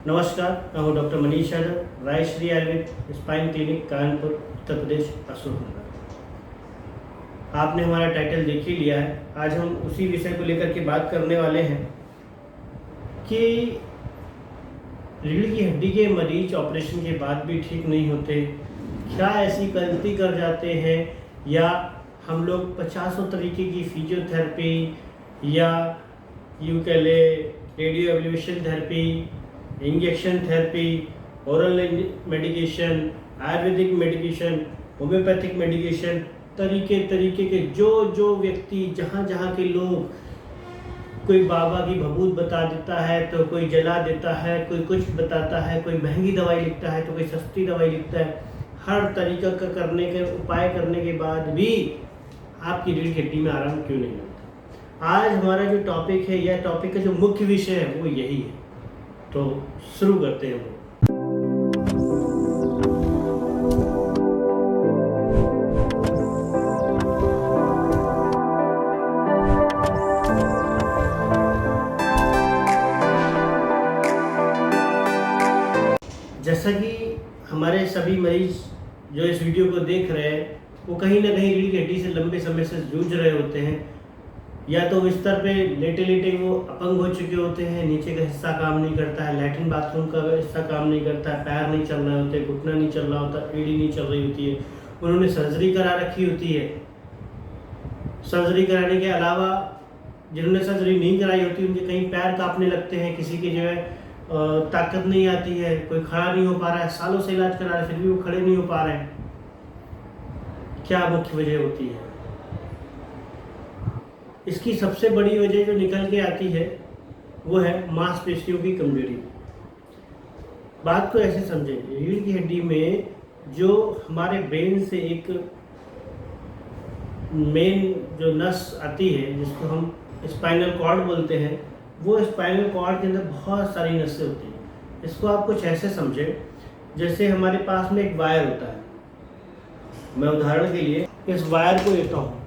नमस्कार, मैं हूँ doctor Manish Yadav, Raishree Ayurved spine clinic Kanpur, Uttar Pradesh, Ashoknagar. आपने हमारा टाइटल देख ही लिया है। आज हम उसी विषय को लेकर के बात करने वाले हैं कि रीढ़ की हड्डी के मरीज ऑपरेशन के बाद भी ठीक नहीं होते। क्या ऐसी गलती कर जाते हैं या हम लोग पचासों तरीके की फिजियोथेरेपी या यूं कह ले radio ablation therapy, injection therapy, oral medication, Ayurvedic medication, homeopathic medication, तरीके तरीके के जो व्यक्ति जहाँ जहाँ के लोग, कोई बाबा की भभूत बता देता है तो कोई जला देता है, कोई कुछ बताता है, कोई महंगी दवाई लिखता है तो कोई सस्ती दवाई लिखता है। हर तरीका का करने के उपाय करने के बाद भी आपकी रीढ़ की हड्डी में आराम क्यों नहीं मिलता। आज हमारा जो टॉपिक है, यह टॉपिक का जो मुख्य विषय है वो यही है। तो शुरू करते हैं वो। जैसा कि हमारे सभी मरीज जो इस वीडियो को देख रहे हैं वो कहीं ना कहीं रीढ़ की हड्डी से लंबे समय से जूझ रहे होते हैं। या तो बिस्तर पे लेटे लेटे वो अपंग हो चुके होते हैं, नीचे का हिस्सा काम नहीं करता है, लैट्रिन बाथरूम का हिस्सा काम नहीं करता है, पैर नहीं चल रहे होते, घुटना नहीं चल रहा होता, एड़ी नहीं चल रही होती है, उन्होंने सर्जरी करा रखी होती है। सर्जरी कराने के अलावा जिन्होंने सर्जरी नहीं कराई होती उनके कहीं पैर कांपने लगते हैं, किसी की जो है ताकत नहीं आती है, कोई खड़ा नहीं हो पा रहा है, सालों से इलाज करा रहे फिर भी वो खड़े नहीं हो पा रहे हैं। क्या मुख्य वजह होती है? इसकी सबसे बड़ी वजह जो निकल के आती है वो है मांसपेशियों की कमजोरी। बात को ऐसे समझें, रीढ़ की हड्डी में जो हमारे ब्रेन से एक मेन जो नस आती है जिसको हम स्पाइनल कॉर्ड बोलते हैं, वो स्पाइनल कॉर्ड के अंदर बहुत सारी नसें होती हैं। इसको आप कुछ ऐसे समझें जैसे हमारे पास में एक वायर होता है। मैं उदाहरण के लिए इस वायर को लेता हूँ।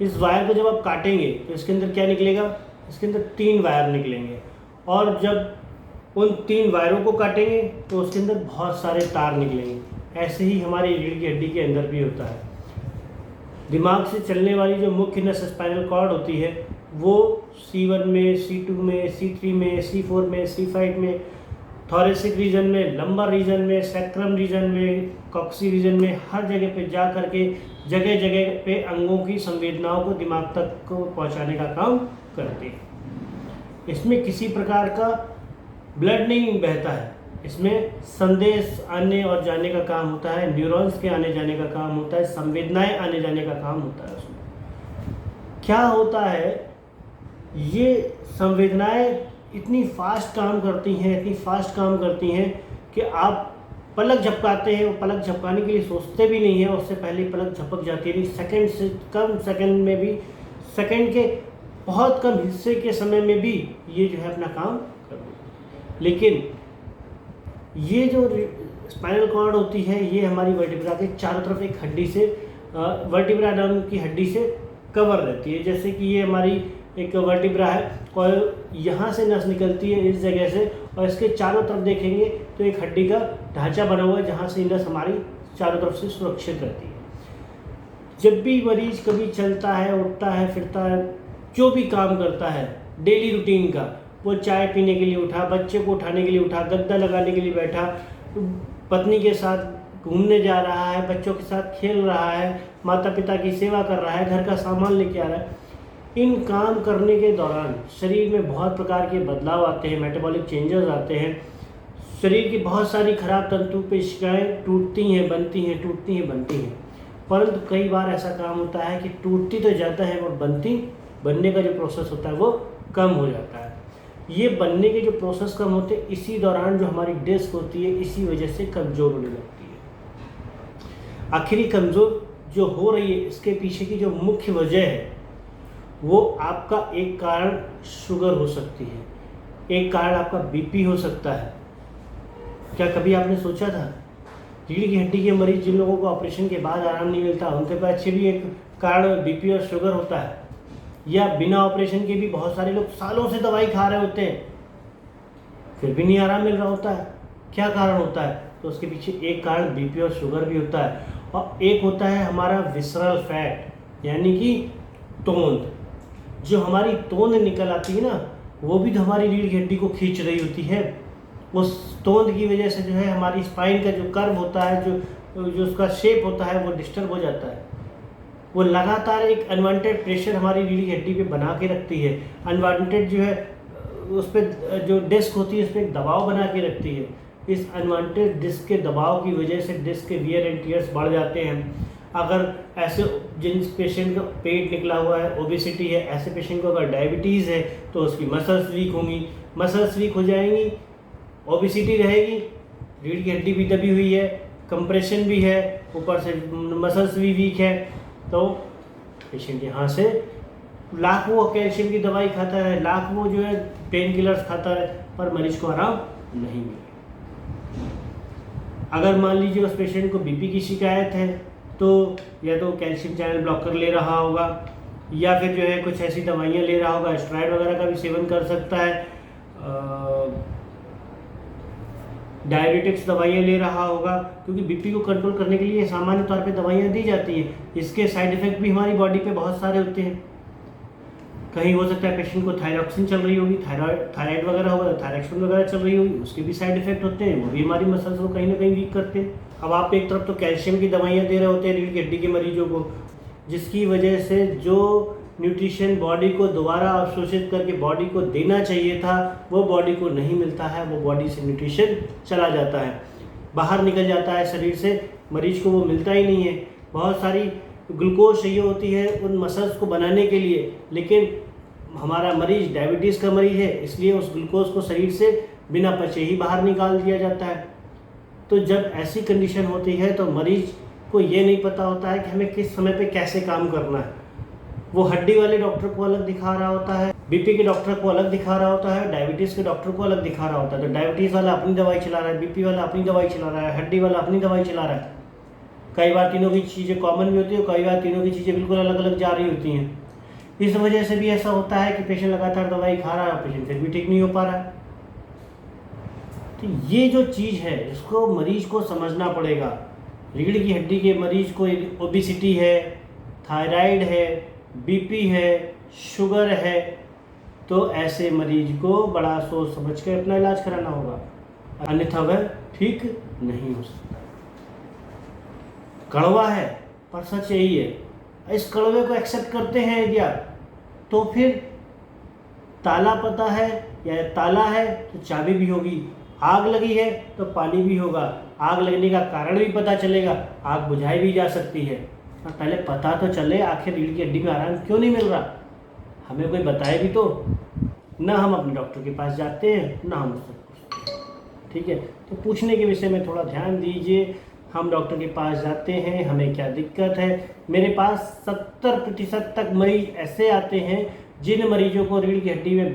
इस वायर को जब आप काटेंगे तो इसके अंदर क्या निकलेगा? इसके अंदर 3 वायर निकलेंगे, और जब उन 3 वायरों को काटेंगे तो उसके अंदर बहुत सारे तार निकलेंगे। ऐसे ही हमारी रीढ़ की हड्डी के अंदर भी होता है। दिमाग से चलने वाली जो मुख्य नस स्पाइनल कॉर्ड होती है वो C1 में, C2 में, C3 में, C4 में, C5 में, थोरेसिक रीजन में, लंबर रीजन में, सैक्रम रीजन में, कॉक्सी रीजन में, हर जगह पे जा करके जगह जगह पे अंगों की संवेदनाओं को दिमाग तक को पहुंचाने का काम करते हैं। इसमें किसी प्रकार का ब्लड नहीं बहता है, इसमें संदेश आने और जाने का काम होता है, न्यूरॉन्स के आने जाने का काम होता है, संवेदनाएं आने जाने का काम होता है। उसमें क्या होता है, ये संवेदनाएं इतनी फास्ट काम करती हैं कि आप पलक झपकाते हैं, वो पलक झपकाने के लिए सोचते भी नहीं है, उससे पहले पलक झपक जाती है। सेकंड से कम सेकंड में भी, सेकंड के बहुत कम हिस्से के समय में भी ये जो है अपना काम कर देती है। लेकिन ये जो स्पाइनल कॉर्ड होती है ये हमारी वर्टिब्रा के चारों तरफ एक हड्डी से, वर्टिब्रा नाम की हड्डी से कवर रहती है। जैसे कि ये हमारी एक वर्टिब्रा है और यहाँ से नस निकलती है इस जगह से, और इसके चारों तरफ देखेंगे तो एक हड्डी का ढांचा बना हुआ है जहाँ से नस हमारी चारों तरफ से सुरक्षित रहती है। जब भी मरीज कभी चलता है, उठता है, फिरता है, जो भी काम करता है डेली रूटीन का, वो चाय पीने के लिए उठा, बच्चे को उठाने के लिए उठा, गद्दा लगाने के लिए बैठा, पत्नी के साथ घूमने जा रहा है, बच्चों के साथ खेल रहा है, माता पिता की सेवा कर रहा है, घर का सामान लेके आ रहा है, इन काम करने के दौरान शरीर में बहुत प्रकार के बदलाव आते हैं, मेटाबॉलिक चेंजेस आते हैं। शरीर की बहुत सारी खराब तंतु पेशिकाएं टूटती हैं, बनती हैं, टूटती हैं, बनती हैं। परंतु कई बार ऐसा काम होता है कि टूटती तो जाता है और बनने का जो प्रोसेस होता है वो कम हो जाता है। ये बनने के जो प्रोसेस कम होते हैं, इसी दौरान जो हमारी डिस्क होती है इसी वजह से कमज़ोर होने लगती है। आखिरी कमज़ोर जो हो रही है इसके पीछे की जो मुख्य वजह है वो आपका एक कारण शुगर हो सकती है, एक कारण आपका बीपी हो सकता है। क्या कभी आपने सोचा था रीढ़ की हड्डी के मरीज जिन लोगों को ऑपरेशन के बाद आराम नहीं मिलता उनके पीछे भी एक कारण बीपी और शुगर होता है? या बिना ऑपरेशन के भी बहुत सारे लोग सालों से दवाई खा रहे होते हैं, फिर भी नहीं आराम मिल रहा होता है, क्या कारण होता है? तो उसके पीछे एक कारण बीपी और शुगर भी होता है, और एक होता है हमारा विसरल फैट, यानी कि तोंद। जो हमारी तोंद निकल आती है ना, वो भी तो हमारी रीढ़ की हड्डी को खींच रही होती है। उस तोंद की वजह से जो है हमारी स्पाइन का जो कर्व होता है, जो उसका शेप होता है, वो डिस्टर्ब हो जाता है। वो लगातार एक अनवांटेड प्रेशर हमारी रीढ़ की हड्डी पे बना के रखती है। अनवांटेड जो है उस पर जो डिस्क होती है, उस पर एक दबाव बना के रखती है। इस अनवांटेड डिस्क के दबाव की वजह से डिस्क के वियर एंड टियर्स बढ़ जाते हैं। अगर ऐसे जिन पेशेंट का पेट निकला हुआ है, ओबेसिटी है, ऐसे पेशेंट को अगर डायबिटीज़ है तो उसकी मसल्स वीक होंगी, मसल्स वीक हो जाएंगी, ओबेसिटी रहेगी, रीढ़ की हड्डी भी दबी हुई है, कंप्रेशन भी है, ऊपर से मसल्स भी वीक है, तो पेशेंट यहाँ से लाख वो कैल्शियम की दवाई खाता है, लाख वो जो है पेन किलर्स खाता है, पर मरीज को आराम नहीं मिले। अगर मान लीजिए उस पेशेंट को बीपी की शिकायत है, तो या तो कैल्शियम चैनल ब्लॉकर ले रहा होगा, या फिर जो है कुछ ऐसी दवाइयाँ ले रहा होगा, स्टेरॉइड वगैरह का भी सेवन कर सकता है, डायबिटिक्स दवाइयाँ ले रहा होगा, क्योंकि बीपी को कंट्रोल करने के लिए सामान्य तौर पे दवाइयाँ दी जाती हैं। इसके साइड इफ़ेक्ट भी हमारी बॉडी पे बहुत सारे होते हैं। कहीं हो सकता है पेशेंट को थायरॉक्सिन चल रही होगी, थायराइड वगैरह होगा, थायरॉक्सिन वगैरह चल रही होगी, उसके भी साइड इफेक्ट होते हैं, वो भी हमारी मसल्स को कहीं ना कहीं वीक करते हैं। अब आप एक तरफ तो कैल्शियम की दवाइयाँ दे रहे होते हैं रीढ़ की हड्डी के मरीजों को, जिसकी वजह से जो न्यूट्रिशन बॉडी को दोबारा अवशोषित करके बॉडी को देना चाहिए था, वो बॉडी को नहीं मिलता है, वो बॉडी से न्यूट्रिशन चला जाता है, बाहर निकल जाता है शरीर से, मरीज को वो मिलता ही नहीं है। बहुत सारी ग्लूकोज चाहिए होती है उन मसल्स को बनाने के लिए, लेकिन हमारा मरीज डायबिटीज़ का मरीज है, इसलिए उस ग्लूकोज को शरीर से बिना पचे ही बाहर निकाल दिया जाता है। तो जब ऐसी कंडीशन होती है तो मरीज को ये नहीं पता होता है कि हमें किस समय पे कैसे काम करना है। वो हड्डी वाले डॉक्टर को अलग दिखा रहा होता है, बीपी के डॉक्टर को अलग दिखा रहा होता है, डायबिटीज़ के डॉक्टर को अलग दिखा रहा होता है। तो डायबिटीज़ वाला अपनी दवाई चला रहा है, बीपी वाला अपनी दवाई चला रहा है, हड्डी वाला अपनी दवाई चला रहा है। कई बार तीनों की चीज़ें कॉमन भी होती है, कई बार तीनों की चीज़ें बिल्कुल अलग अलग जा रही होती हैं। इस वजह से भी ऐसा होता है कि पेशेंट लगातार दवाई खा रहा है, पेशेंट फिर भी ठीक नहीं हो पा रहा है। तो ये जो चीज़ है इसको मरीज को समझना पड़ेगा। रीढ़ की हड्डी के मरीज को ओबेसिटी है, थायराइड है, बीपी है, शुगर है, तो ऐसे मरीज को बड़ा सोच समझ कर अपना इलाज कराना होगा, अन्यथा वह ठीक नहीं हो सकता। कड़वा है पर सच यही है, इस कड़वे को एक्सेप्ट करते हैं यदि आप, तो फिर ताला पता है या ताला है तो चाबी भी होगी, आग लगी है तो पानी भी होगा, आग लगने का कारण भी पता चलेगा, आग बुझाई भी जा सकती है। और पहले पता तो चले आखिर रीढ़ की हड्डी में आराम क्यों नहीं मिल रहा, हमें कोई बताए भी तो। ना हम अपने डॉक्टर के पास जाते हैं, ना हम उससे पूछते हैं, ठीक है। तो पूछने के विषय में थोड़ा ध्यान दीजिए। हम डॉक्टर के पास जाते हैं, हमें क्या दिक्कत है। मेरे पास 70% तक मरीज ऐसे आते हैं जिन मरीजों को रीढ़ की हड्डी में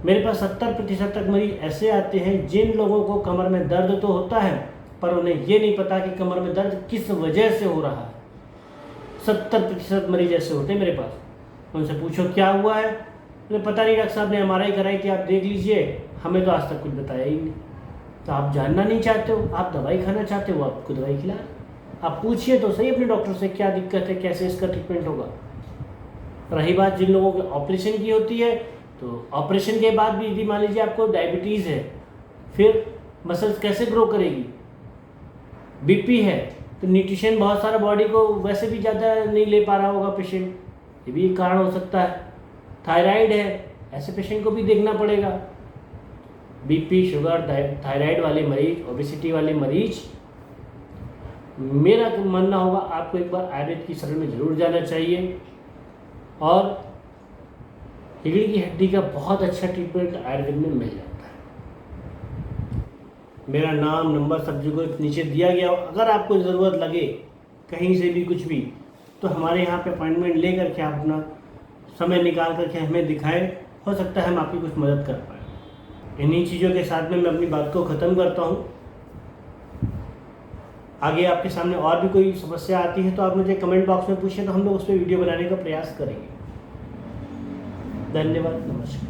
मेरे पास 70% तक मरीज ऐसे आते हैं जिन लोगों को कमर में दर्द तो होता है, पर उन्हें ये नहीं पता कि कमर में दर्द किस वजह से हो रहा है। 70% मरीज ऐसे होते हैं मेरे पास। उनसे पूछो क्या हुआ है, मुझे पता नहीं, डॉक्टर साहब ने MRI कराई थी, आप देख लीजिए, हमें तो आज तक कुछ बताया ही नहीं। तो आप जानना नहीं चाहते हो, आप दवाई खाना चाहते हो, आपको दवाई खिला। आप पूछिए तो सही अपने डॉक्टर से क्या दिक्कत है, कैसे इसका ट्रीटमेंट होगा। रही बात जिन लोगों की ऑपरेशन की होती है, तो ऑपरेशन के बाद भी यदि मान लीजिए आपको डायबिटीज़ है, फिर मसल्स कैसे ग्रो करेगी। बीपी है तो न्यूट्रिशन बहुत सारा बॉडी को वैसे भी ज़्यादा नहीं ले पा रहा होगा पेशेंट, ये भी एक कारण हो सकता है। थायराइड है, ऐसे पेशेंट को भी देखना पड़ेगा। बीपी, शुगर, थायराइड वाले मरीज, ओबेसिटी वाले मरीज, मेरा मानना होगा आपको एक बार आयुर्वेद की शरण में ज़रूर जाना चाहिए। और रीढ़ की हड्डी का बहुत अच्छा ट्रीटमेंट आयुर्वेद में मिल जाता है। मेरा नाम, नंबर सब जगह नीचे दिया गया हो, अगर आपको ज़रूरत लगे कहीं से भी कुछ भी, तो हमारे यहाँ पे अपॉइंटमेंट ले करके आप अपना समय निकाल करके हमें दिखाएं, हो सकता है हम आपकी कुछ मदद कर पाएँ। इन्हीं चीज़ों के साथ में मैं अपनी बात को ख़त्म करता हूँ। आगे आपके सामने और भी कोई समस्या आती है तो आप मुझे कमेंट बॉक्स में पूछें, तो हम लोग उस पर वीडियो बनाने का प्रयास करेंगे। धन्यवाद, नमस्कार।